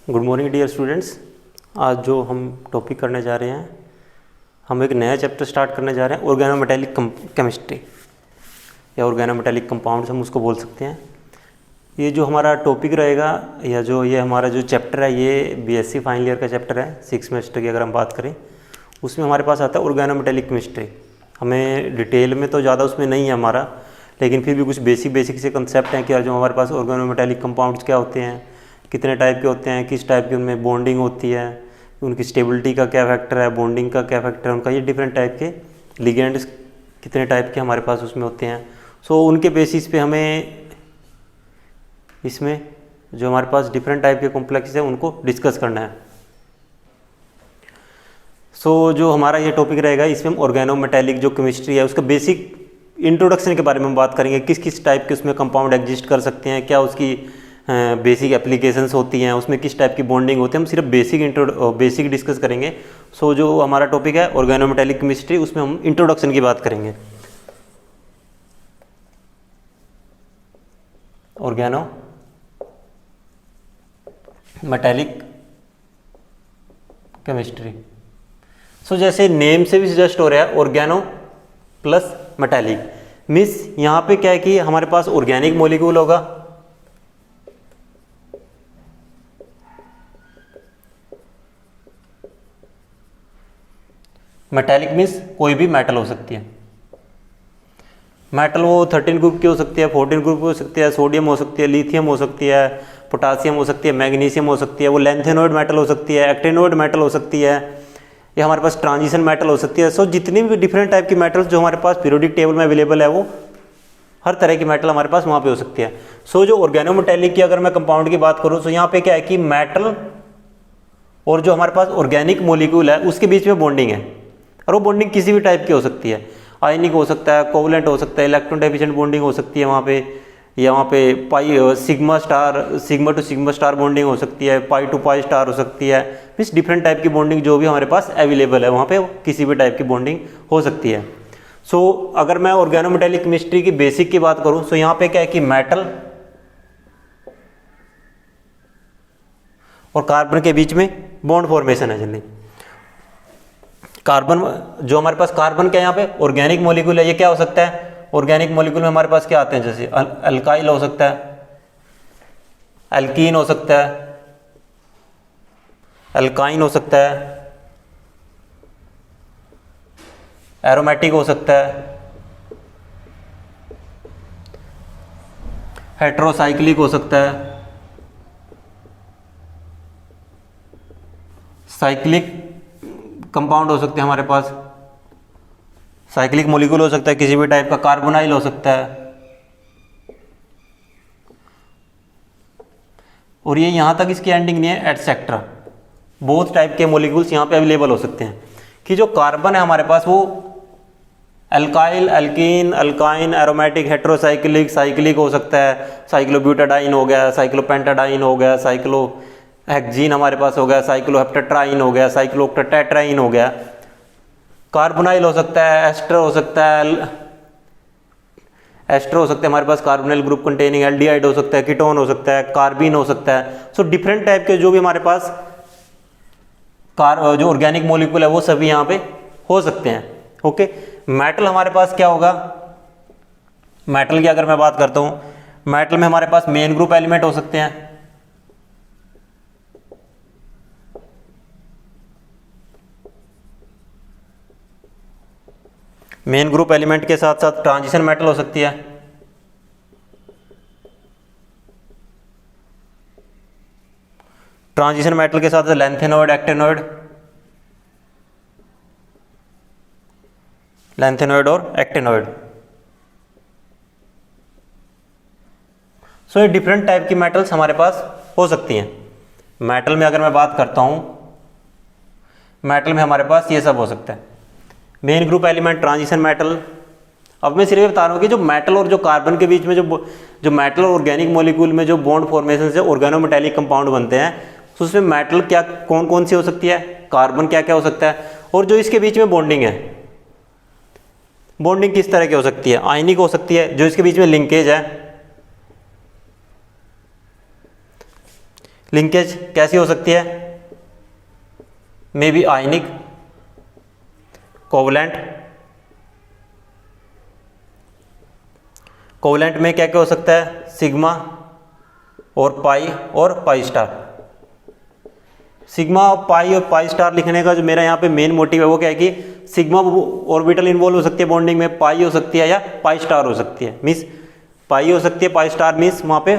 Good morning dear students. आज जो हम टॉपिक करने जा रहे हैं, हम एक नया चैप्टर स्टार्ट करने जा रहे हैं, ऑर्गेनोमेटेलिक केमिस्ट्री या ऑर्गेनोमेटेलिक कंपाउंड्स हम उसको बोल सकते हैं। ये जो हमारा टॉपिक रहेगा या जो ये हमारा जो चैप्टर है, ये बीएससी फाइनल ईयर का चैप्टर है, 6 सेमेस्टर की अगर हम बात करें, उसमें हमारे पास आता है ऑर्गेनोमेटेलिक केमिस्ट्री। हमें डिटेल में तो ज़्यादा उसमें नहीं है हमारा, लेकिन फिर भी कुछ बेसिक से कंसेप्ट हैं कि जो हमारे पास ऑर्गेनोमेटेलिक कंपाउंड्स क्या होते हैं, कितने टाइप के होते हैं, किस टाइप की उनमें बॉन्डिंग होती है, उनकी स्टेबिलिटी का क्या फैक्टर है, बॉन्डिंग का क्या फैक्टर है उनका, ये डिफरेंट टाइप के लिगेंड्स कितने टाइप के हमारे पास उसमें होते हैं। सो उनके बेसिस पे हमें इसमें जो हमारे पास डिफरेंट टाइप के कॉम्प्लेक्स हैं उनको डिस्कस करना है। सो जो हमारा ये टॉपिक रहेगा, इसमें हम ऑर्गेनोमेटेलिक जो केमिस्ट्री है उसका बेसिक इंट्रोडक्शन के बारे में बात करेंगे। किस किस टाइप के उसमें कंपाउंड एग्जिस्ट कर सकते हैं, क्या उसकी बेसिक एप्लीकेशंस होती हैं, उसमें किस टाइप की बॉन्डिंग होती है, हम सिर्फ बेसिक डिस्कस करेंगे। सो जो हमारा टॉपिक है ऑर्गेनोमेटेलिक केमिस्ट्री, उसमें हम इंट्रोडक्शन की बात करेंगे। Organometallic chemistry. सो जैसे नेम से भी सजेस्ट हो रहा है, ऑर्गेनो प्लस मेटेलिक मीन्स यहाँ पे क्या है कि हमारे पास ऑर्गेनिक मॉलिक्यूल होगा, मेटेलिक मीन्स कोई भी मेटल हो सकती है। मेटल वो 13 ग्रुप की हो सकती है, 14 ग्रुप की हो सकती है, सोडियम हो सकती है, लिथियम हो सकती है, पोटासियम हो सकती है, मैग्नीशियम हो सकती है, वो लैंथेनॉइड मेटल हो सकती है, एक्टिनॉइड मेटल हो सकती है, या हमारे पास ट्रांजिशन मेटल हो सकती है। सो जितनी भी डिफरेंट टाइप की मेटल्स जो हमारे पास पीरियोडिक टेबल में अवेलेबल है, वो हर तरह की मेटल हमारे पास वहाँ पे हो सकती है। सो जो ऑर्गेनोमेटेलिक की अगर मैं कंपाउंड की बात करूँ, तो यहाँ पे क्या है कि मेटल और जो हमारे पास ऑर्गेनिक मॉलिक्यूल है उसके बीच में बॉन्डिंग है, और वो बॉन्डिंग किसी भी टाइप की हो सकती है। आयनिक हो सकता है, कोवलेंट हो सकता है, इलेक्ट्रॉन डेफिशिएंट बॉन्डिंग हो सकती है वहाँ पे, या वहाँ पे sigma two sigma star bonding हो सकती है, पाई टू पाई स्टार हो सकती है। मीन्स डिफरेंट टाइप की बॉन्डिंग जो भी हमारे पास अवेलेबल है वहाँ पे किसी भी टाइप की बॉन्डिंग हो सकती है। सो अगर मैं ऑर्गेनोमेटेलिक केमिस्ट्री की बेसिक की बात करूँ, तो यहाँ पे क्या है कि मेटल और कार्बन के बीच में बॉन्ड फॉर्मेशन है। जल्दी कार्बन, जो हमारे पास कार्बन क्या है यहाँ पे ऑर्गेनिक मॉलिक्यूल है, ये क्या हो सकता है, ऑर्गेनिक मॉलिक्यूल में हमारे पास क्या आते हैं, जैसे अल्काइल हो सकता है, एल्कीन हो सकता है, एल्काइन हो सकता है, एरोमेटिक हो सकता है, हेट्रोसाइक्लिक हो सकता है, साइक्लिक कंपाउंड हो सकते हैं हमारे पास, साइक्लिक मॉलिक्यूल हो सकता है किसी भी टाइप का, कार्बोनाइल हो सकता है। और ये यहाँ तक इसकी एंडिंग नहीं है, एटसेट्रा। बहुत टाइप के मॉलिक्यूल्स यहाँ पे अवेलेबल हो सकते हैं कि जो कार्बन है हमारे पास वो alkyl, alkyne, alkyne, aromatic, heterocyclic, cyclic हो सकता है, साइक्लोब्यूटाडाइन हो गया, साइक्लोपेंटाडाइन हो गया, साइक्लोहेक्जीन हमारे पास हो गया, साइक्लोहेप्टेट्राइन हो गया, साइक्लोऑक्टेट्राइन हो गया, कार्बोनाइल हो सकता है, एस्टर हो सकता है, हमारे पास कार्बोनाइल ग्रुप कंटेनिंग, एल्डिहाइड हो सकता है, कीटोन हो सकता है, कार्बिन हो सकता है। सो डिफरेंट टाइप के जो भी हमारे पास जो ऑर्गेनिक मॉलिक्यूल है वो सभी यहाँ पे हो सकते हैं। ओके, मेटल हमारे पास क्या होगा, मेटल की अगर मैं बात करता हूँ, मेटल में हमारे पास मेन ग्रुप एलिमेंट हो सकते हैं, मेन ग्रुप एलिमेंट के साथ साथ ट्रांजिशन मेटल हो सकती है, ट्रांजिशन मेटल के साथ लैंथेनॉइड, और एक्टिनॉइड। सो ये डिफरेंट टाइप की मेटल्स हमारे पास हो सकती हैं। मेटल में अगर मैं बात करता हूं, मेटल में हमारे पास ये सब हो सकता है, main group element, transition metal. अब मैं सिर्फ बता रहा हूँ कि जो मेटल और जो कार्बन के बीच में जो मेटल और ऑर्गेनिक मॉलिक्यूल में जो बॉन्ड फॉर्मेशन से ऑर्गेनोमेटेलिक कंपाउंड बनते हैं, तो उसमें मेटल क्या कौन कौन सी हो सकती है, कार्बन क्या क्या हो सकता है, और जो इसके बीच में बॉन्डिंग है, बॉन्डिंग किस तरह की हो सकती है, आयनिक हो सकती है, जो इसके बीच में लिंकेज है, लिंकेज कैसी हो सकती है, may be ionic, covalent. Covalent में क्या क्या हो सकता है, सिग्मा और पाई स्टार। सिग्मा पाई और पाई स्टार लिखने का जो मेरा यहाँ पे मेन मोटिव है वो क्या है कि सिग्मा ऑर्बिटल इन्वॉल्व हो सकती है बॉन्डिंग में, पाई हो सकती है या पाई स्टार हो सकती है। मीन्स पाई हो सकती है, पाई स्टार मीन्स वहाँ पे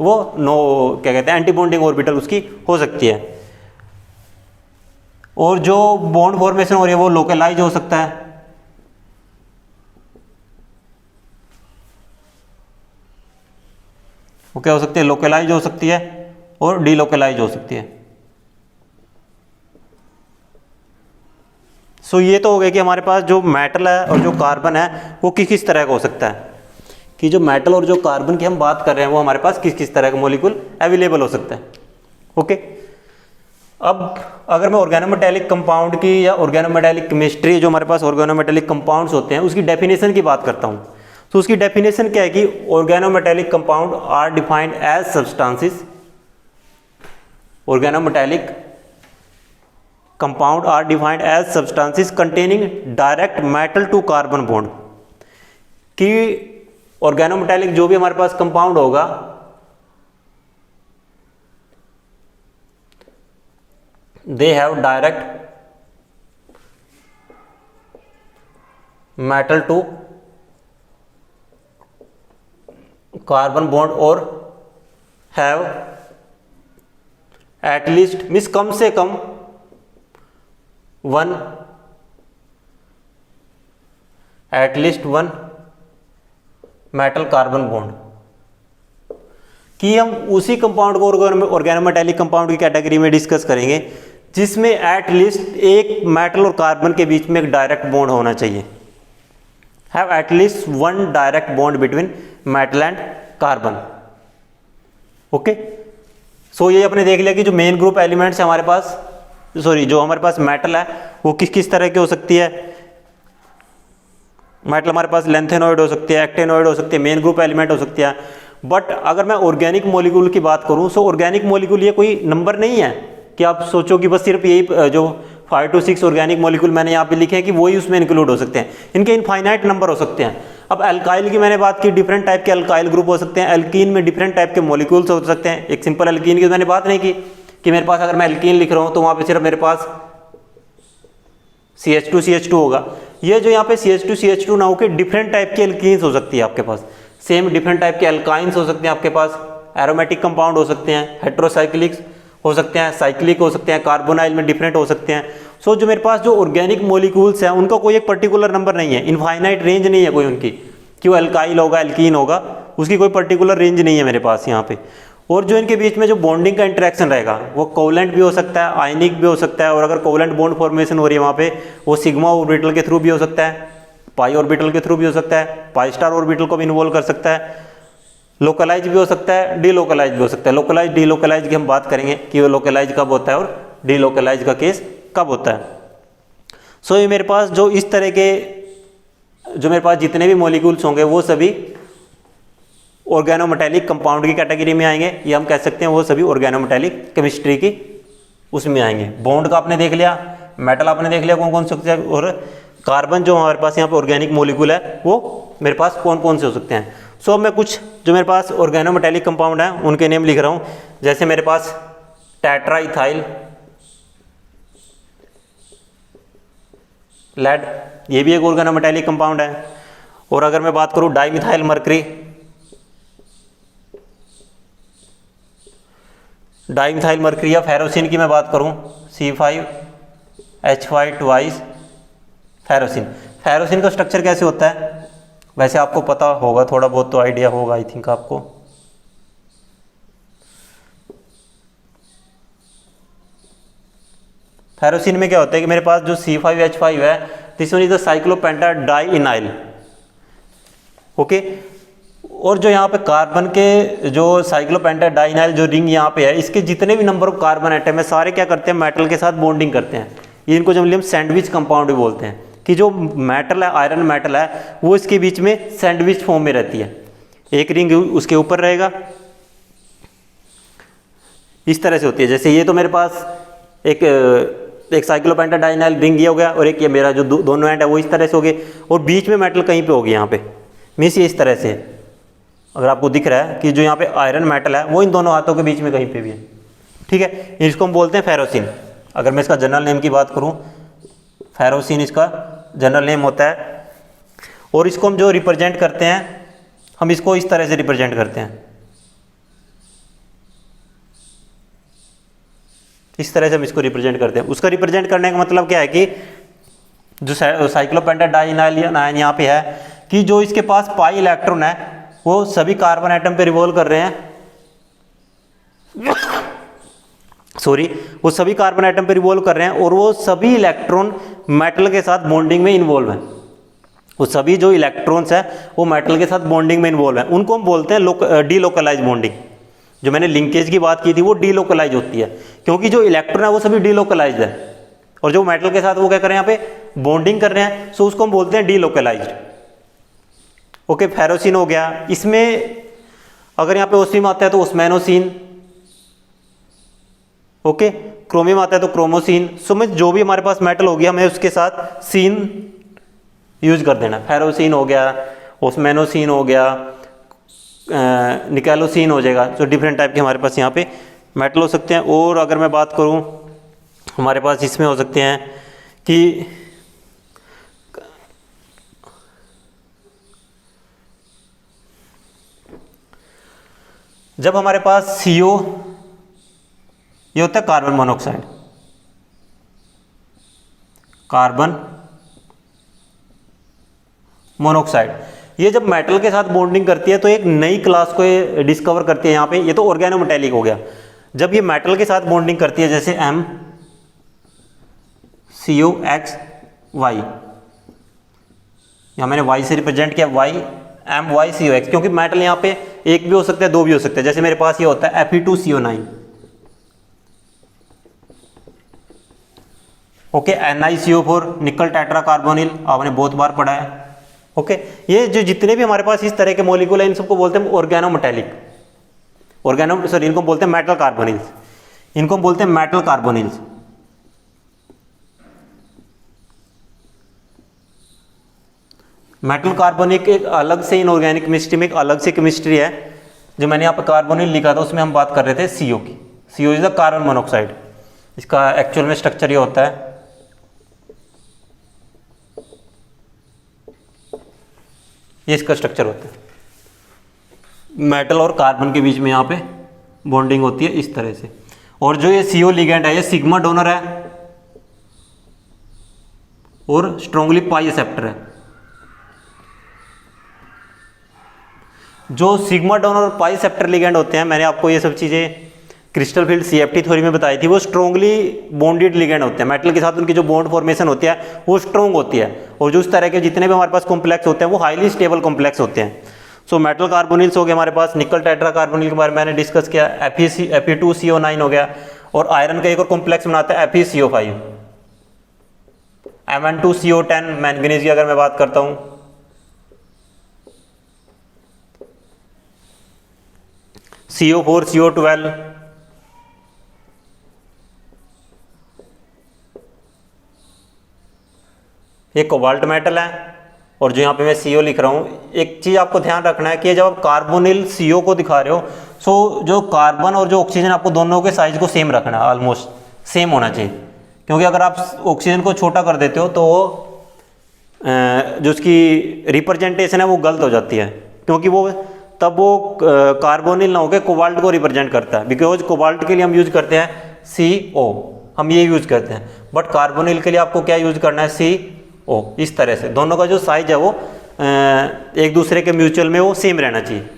वो नो क्या कहते हैं एंटी बॉन्डिंग ऑर्बिटल उसकी हो सकती है। और जो बॉन्ड फॉर्मेशन हो रही है वो लोकलाइज हो सकता है। वो क्या हो सकती है, लोकलाइज हो सकती है और डीलोकलाइज हो सकती है। सो ये तो हो गया कि हमारे पास जो मेटल है और जो कार्बन है वो किस किस तरह का हो सकता है, कि जो मेटल और जो कार्बन की हम बात कर रहे हैं वो हमारे पास किस किस तरह का मॉलिक्यूल अवेलेबल हो सकता है। ओके, अब अगर मैं ऑर्गेनोमेटेलिक कंपाउंड की या ऑर्गेनोमेटेलिक केमिस्ट्री, जो हमारे पास ऑर्गेनोमेटेलिक कंपाउंड्स होते हैं उसकी डेफिनेशन की बात करता हूँ, तो उसकी डेफिनेशन क्या है कि organometallic compound are defined as substances, organometallic compound are defined as substances containing direct metal to carbon bond. कि ऑर्गेनोमेटेलिक जो भी हमारे पास कंपाउंड होगा they have direct metal to carbon bond और हैव एटलीस्ट मीन्स कम से कम वन मेटल कार्बन बॉन्ड। कि हम उसी कंपाउंड को ऑर्गेनोमेटेलिक कंपाउंड की कैटेगरी में डिस्कस करेंगे जिसमें एटलीस्ट एक मेटल और कार्बन के बीच में एक डायरेक्ट बॉन्ड होना चाहिए। Have at least one direct bond between metal and carbon. Okay, so ये अपने देख लिया कि जो मेन ग्रुप एलिमेंट्स है हमारे पास, जो हमारे पास मेटल है वो किस किस तरह की हो सकती है। मेटल हमारे पास लेंथेनॉइड हो सकती है, एक्टेनॉइड हो सकती है, मेन ग्रुप एलिमेंट हो सकती है। बट अगर मैं ऑर्गेनिक मॉलिक्यूल की बात करूं तो ऑर्गेनिक मॉलिक्यूल ये कोई नंबर नहीं है कि आप सोचो कि बस सिर्फ यही जो 5 to 6 ऑर्गेनिक मॉलिक्यूल मैंने यहाँ पे लिखे हैं कि वही उसमें इंक्लूड हो सकते हैं। इनके इनफाइनाइट नंबर हो सकते हैं। अब अल्काइल की मैंने बात की, डिफरेंट टाइप के अल्काइल ग्रुप हो सकते हैं। एल्कीन में डिफरेंट टाइप के मॉलिक्यूल्स हो सकते हैं। एक सिंपल एल्कीन की मैंने बात नहीं की कि मेरे पास अगर मैं एल्कीन लिख रहा हूँ तो वहाँ पे सिर्फ मेरे पास CH2 होगा। ये जो यहाँ पे CH2 ना होकर डिफरेंट टाइप की एल्कीन्स हो सकती है आपके पास। सेम डिफरेंट टाइप के अल्काइंस हो सकते हैं आपके पास। एरोमेटिक कंपाउंड हो सकते हैं, हेट्रोसाइक्लिक्स हो सकते हैं, साइक्लिक हो सकते हैं, कार्बोनाइल में डिफरेंट हो सकते हैं। सो जो मेरे पास जो ऑर्गेनिक मॉलिक्यूल्स हैं उनका कोई एक पर्टिकुलर नंबर नहीं है, इनफाइनाइट रेंज नहीं है कोई उनकी कि वो अल्काइल होगा एल्कीन होगा, उसकी कोई पर्टिकुलर रेंज नहीं है मेरे पास यहाँ पे। और जो इनके बीच में जो बॉन्डिंग का इंटरेक्शन रहेगा वो कोवलेंट भी हो सकता है, आयनिक भी हो सकता है। और अगर कोवलेंट बॉन्ड फॉर्मेशन हो रही है वहाँ पे वो सिग्मा ऑर्बिटल के थ्रू भी हो सकता है, पाई ऑर्बिटल के थ्रू भी हो सकता है, पाई स्टार ऑर्बिटल को भी इन्वॉल्व कर सकता है, लोकलाइज भी हो सकता है, डीलोकलाइज भी हो सकता है। लोकलाइज डीलोकलाइज की हम बात करेंगे कि वो लोकलाइज कब होता है और डीलोकलाइज का केस कब होता है। सो ये मेरे पास जो इस तरह के जो मेरे पास जितने भी मॉलिक्यूल्स होंगे वो सभी ऑर्गेनोमेटेलिक कंपाउंड की कैटेगरी में आएंगे, या हम कह सकते हैं वो सभी ऑर्गेनोमेटेलिक केमिस्ट्री की उसमें आएंगे। बॉन्ड का आपने देख लिया, मेटल आपने देख लिया कौन कौन से सकते हैं, और कार्बन जो हमारे पास यहाँ पे ऑर्गेनिक मॉलिक्यूल है वो मेरे पास कौन कौन से हो सकते हैं। सो अब मैं कुछ जो मेरे पास ऑर्गेनोमेटेलिक कंपाउंड है उनके नेम लिख रहा हूँ। जैसे मेरे पास टेट्राइथाइल लेड, ये भी एक ऑर्गेनोमेटेलिक कंपाउंड है। और अगर मैं बात करूँ डाइमिथाइल मर्करी, डाइमिथाइल मर्करी या फेरोसिन की मैं बात करूँ C5H5 फेरोसिन। फेरोसिन का स्ट्रक्चर कैसे होता है वैसे आपको पता होगा, थोड़ा बहुत तो आइडिया होगा आई थिंक आपको। फेरोसिन में क्या होता है कि मेरे पास जो C5H5 है this one is the cyclopentadienyl. Okay, और जो यहाँ पे कार्बन के जो साइक्लोपेंटाडाइइनाइल जो रिंग यहाँ पे है इसके जितने भी नंबर ऑफ कार्बन एटम है सारे क्या करते हैं मेटल के साथ बॉन्डिंग करते हैं। ये इनको जनरली हम सैंडविच कंपाउंड भी बोलते हैं कि जो मेटल है आयरन मेटल है वो इसके बीच में सैंडविच फॉर्म में रहती है। एक रिंग उसके ऊपर रहेगा, इस तरह से होती है। जैसे ये तो मेरे पास एक साइक्लोपेंटाडाइनाइल रिंग ये हो गया, और एक ये मेरा जो दोनों एंड है वो इस तरह से हो गए, और बीच में मेटल कहीं पे होगी यहाँ पे, मीन्स ये इस तरह से। अगर आपको दिख रहा है कि जो यहाँ पे आयरन मेटल है वो इन दोनों हाथों के बीच में कहीं पे भी है, ठीक है। इसको हम बोलते हैं फेरोसिन। अगर मैं इसका जनरल नेम की बात करूँ, फेरोसिन इसका जनरल नेम होता है। और इसको हम जो रिप्रेजेंट करते हैं, हम इसको इस तरह से रिप्रेजेंट करते हैं, इस तरह से हम इसको रिप्रेजेंट करते हैं। उसका रिप्रेजेंट करने का मतलब क्या है कि जो साइक्लोपेंटाडाइनाइल आयन यहाँ पे है कि जो इसके पास पाई इलेक्ट्रॉन है वो सभी कार्बन एटम पे रिवॉल्व कर रहे हैं, सॉरी, वो सभी कार्बन एटम पे रिवॉल्व कर रहे हैं, और वो सभी इलेक्ट्रॉन मेटल के साथ बॉन्डिंग में इन्वॉल्व हैं। वो सभी जो इलेक्ट्रॉन्स हैं वो मेटल के साथ बॉन्डिंग में इन्वॉल्व हैं। उनको हम बोलते हैं डीलोकलाइज बॉन्डिंग। जो मैंने लिंकेज की बात की थी वो डीलोकलाइज होती है, क्योंकि जो इलेक्ट्रॉन है वो सभी डीलोकलाइज्ड है, और जो मेटल के साथ वो क्या कर रहे हैं, यहाँ पे बॉन्डिंग कर रहे हैं, सो उसको हम बोलते हैं डीलोकलाइज्ड। ओके, फेरोसिन हो गया। इसमें अगर यहाँ पे ओस्मियम आता है तो ओस्मेनोसिन, ओके, क्रोमियम आता है तो क्रोमोसिन। सो में जो भी हमारे पास मेटल होगी हमें उसके साथ सीन यूज कर देना। फेरोसिन हो गया, ओस्मेनोसिन हो गया, निकेलोसिन हो जाएगा। तो डिफरेंट टाइप के हमारे पास यहाँ पे मेटल हो सकते हैं। और अगर मैं बात करूँ, हमारे पास इसमें हो सकते हैं कि जब हमारे पास CO, ये होता है कार्बन मोनोऑक्साइड, कार्बन मोनोऑक्साइड, ये जब मेटल के साथ बॉन्डिंग करती है तो एक नई क्लास को ये डिस्कवर करती है। यहाँ पे ये तो ऑर्गेनोमेटेलिक हो गया। जब ये मेटल के साथ बॉन्डिंग करती है, जैसे MCOXY, यहाँ मैंने Y से रिप्रेजेंट किया, MYCOX, क्योंकि मेटल यहाँ पे एक भी हो सकता है, दो भी हो सकते हैं। जैसे मेरे पास ये होता है Fe2CO9, ओके, NiCO4, निकल टेट्रा कार्बोनिल, आपने बहुत बार पढ़ा है। ओके, ये जो जितने भी हमारे पास इस तरह के मॉलिक्यूल हैं इन सबको बोलते हैं ऑर्गेनोमेटेलिक, इनको बोलते हैं मेटल कार्बोनिल्स, इनको हम बोलते हैं मेटल कार्बोनिल्स। मेटल कार्बोनिक एक अलग से इनऑर्गेनिक केमिस्ट्री में एक अलग से केमिस्ट्री है। जो मैंने यहाँ पर कार्बोनिल लिखा था उसमें हम बात कर रहे थे CO की। CO is the carbon monoxide. इसका एक्चुअल में स्ट्रक्चर ये होता है, ये इसका स्ट्रक्चर होता है, मेटल और कार्बन के बीच में यहाँ पे बॉन्डिंग होती है इस तरह से। और जो ये CO लिगेंड है ये सिग्मा डोनर है और स्ट्रॉन्गली पाई एक्सेप्टर है। जो सिग्मा डोनर और पाई एक्सेप्टर लिगेंड होते हैं, मैंने आपको ये सब चीज़ें क्रिस्टल फील्ड CFT थ्योरी में बताई थी, वो स्ट्रॉन्गली बॉन्डेड लिगेंड होते हैं। मेटल के साथ उनकी जो बॉन्ड फॉर्मेशन होती है वो स्ट्रॉन्ग होती है, और जो इस तरह के जितने भी हमारे पास कॉम्प्लेक्स होते हैं वो हाईली स्टेबल कॉम्प्लेक्स होते हैं। सो मेटल कार्बोनिल्स हो गए हमारे पास, निकल टेट्रा कार्बोनिल के बारे में मैंने डिस्कस किया, Fe2CO9 हो गया, और आयरन का एक और कॉम्प्लेक्स बनाता है FeCO5, Mn2CO10, मैंगनीज की अगर मैं बात करता हूँ, CO4 CO12, ये कोबाल्ट मेटल है। और जो यहाँ पे मैं CO लिख रहा हूँ, एक चीज़ आपको ध्यान रखना है कि जब आप कार्बोनिल CO को दिखा रहे हो, सो जो कार्बन और जो ऑक्सीजन आपको दोनों के साइज को सेम रखना है, ऑलमोस्ट सेम होना चाहिए। क्योंकि अगर आप ऑक्सीजन को छोटा कर देते हो तो जो उसकी रिप्रेजेंटेशन है वो गलत हो जाती है, क्योंकि वो तब वो कार्बोनिल ना होकर कोबाल्ट को रिप्रेजेंट करता है। बिकॉज कोबाल्ट के लिए हम यूज करते हैं CO, हम ये यूज करते हैं, बट कार्बोनिल के लिए आपको क्या यूज करना है, CO। इस तरह से दोनों का जो साइज है वो एक दूसरे के म्यूचुअल में वो सेम रहना चाहिए।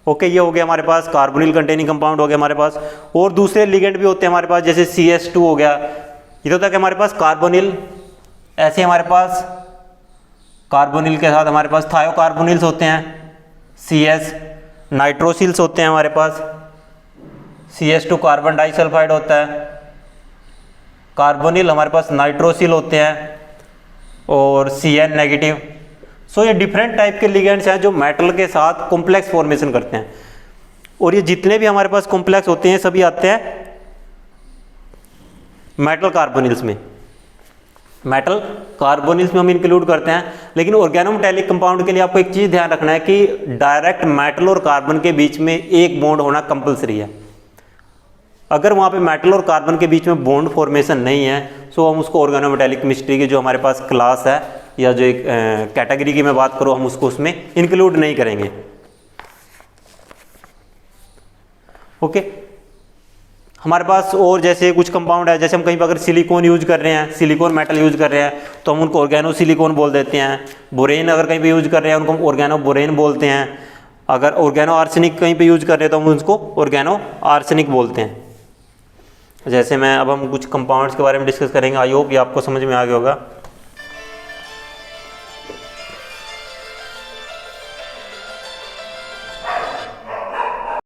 ओके, ये हो गया हमारे पास कार्बोनिल कंटेनिंग कंपाउंड हो गया हमारे पास। और दूसरे लिगेंड भी होते हैं हमारे पास, जैसे CS2 हो गया। ये तो तक हमारे पास कार्बोनिल, ऐसे हमारे पास कार्बोनिल के साथ हमारे पास थायोकार्बोनिल्स होते हैं, CS, नाइट्रोसिल्स होते हैं हमारे पास, CS2 कार्बन डाइसल्फाइड होता है, कार्बोनिल हमारे पास नाइट्रोसिल होते हैं, और CN नेगेटिव। सो ये डिफरेंट टाइप के लिगेंड्स हैं जो मेटल के साथ कॉम्प्लेक्स फॉर्मेशन करते हैं। और ये जितने भी हमारे पास कॉम्प्लेक्स होते हैं सभी आते हैं मेटल कार्बोनिल्स में, मेटल कार्बोनिल्स में हम इंक्लूड करते हैं। लेकिन ऑर्गेनोमेटेलिक कंपाउंड के लिए आपको एक चीज़ ध्यान रखना है कि डायरेक्ट मेटल और कार्बन के बीच में एक बॉन्ड होना कंपलसरी है। अगर वहाँ पे मेटल और कार्बन के बीच में बॉन्ड फॉर्मेशन नहीं है तो हम उसको ऑर्गेनोमेटेलिक केमिस्ट्री की जो हमारे पास क्लास है या जो एक कैटेगरी की मैं बात करूँ, हम उसको उसमें इंक्लूड नहीं करेंगे। ओके, हमारे पास और जैसे कुछ कंपाउंड है, जैसे हम कहीं पर अगर सिलिकॉन यूज कर रहे हैं, सिलिकॉन मेटल यूज कर रहे हैं तो हम उनको ऑर्गेनो सिलिकॉन बोल देते हैं। बोरेन अगर कहीं पे यूज कर रहे हैं उनको हम ऑर्गेनो बोरेन बोलते हैं। अगर ऑर्गेनो आर्सेनिक कहीं पे यूज कर रहे हैं तो हम उसको ऑर्गेनो आर्सेनिक बोलते हैं। जैसे मैं अब हम कुछ कंपाउंड्स के बारे में डिस्कस करेंगे, आई होप ये आपको समझ में आ गया होगा।